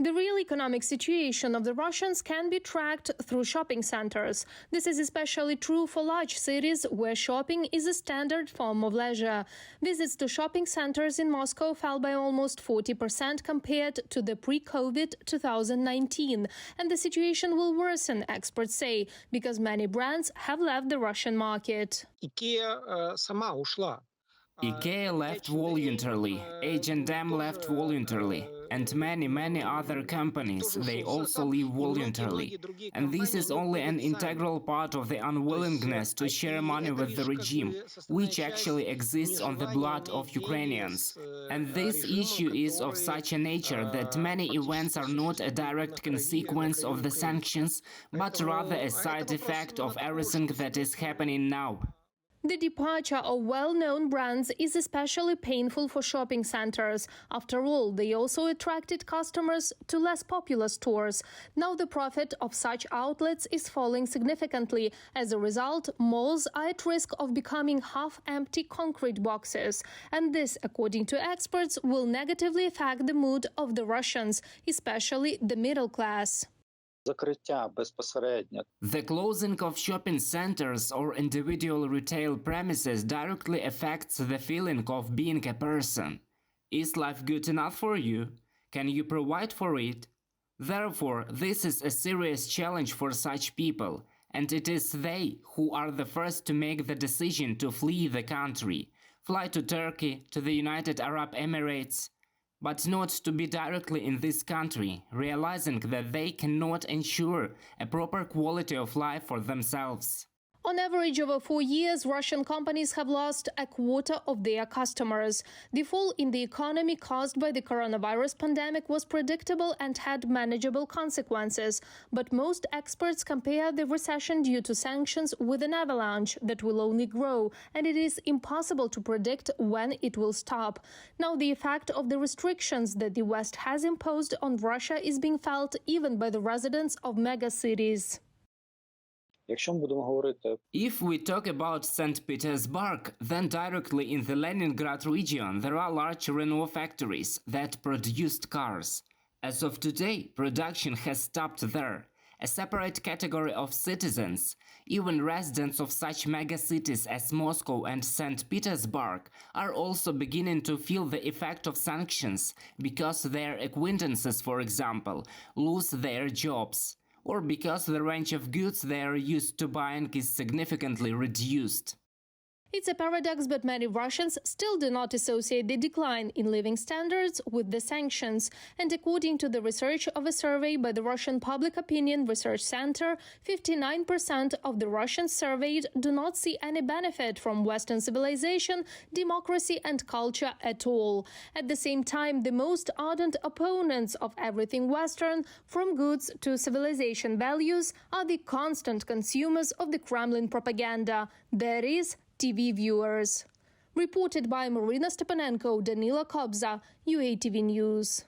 The real economic situation of the Russians can be tracked through shopping centers. This is especially true for large cities where shopping is a standard form of leisure. Visits to shopping centers in Moscow fell by almost 40% compared to the pre-COVID 2019. And the situation will worsen, experts say, because many brands have left the Russian market. IKEA left voluntarily, H&M left voluntarily, and many other companies, they also leave voluntarily. And this is only an integral part of the unwillingness to share money with the regime, which actually exists on the blood of Ukrainians. And this issue is of such a nature that many events are not a direct consequence of the sanctions, but rather a side effect of everything that is happening now. The departure of well-known brands is especially painful for shopping centers. After all, they also attracted customers to less popular stores. Now the profit of such outlets is falling significantly. As a result, malls are at risk of becoming half-empty concrete boxes. And this, according to experts, will negatively affect the mood of the Russians, especially the middle class. The closing of shopping centers or individual retail premises directly affects the feeling of being a person. Is life good enough for you? Can you provide for it? Therefore, this is a serious challenge for such people, and it is they who are the first to make the decision to flee the country, fly to Turkey, to the United Arab Emirates, but not to be directly in this country, realizing that they cannot ensure a proper quality of life for themselves. On average, over 4 years, Russian companies have lost a quarter of their customers. The fall in the economy caused by the coronavirus pandemic was predictable and had manageable consequences. But most experts compare the recession due to sanctions with an avalanche that will only grow, and it is impossible to predict when it will stop. Now, the effect of the restrictions that the West has imposed on Russia is being felt even by the residents of megacities. If we talk about St. Petersburg, then directly in the Leningrad region there are large Renault factories that produced cars. As of today, production has stopped there. A separate category of citizens, even residents of such megacities as Moscow and St. Petersburg, are also beginning to feel the effect of sanctions because their acquaintances, for example, lose their jobs, or because the range of goods they are used to buying is significantly reduced. It's a paradox, but many Russians still do not associate the decline in living standards with the sanctions. And according to the research of a survey by the Russian Public Opinion Research Center, 59% of the Russians surveyed do not see any benefit from Western civilization, democracy and culture at all. At the same time, the most ardent opponents of everything Western, from goods to civilization values, are the constant consumers of the Kremlin propaganda. That is, TV viewers. Reported by Marina Stepanenko, Danila Kobza, UATV News.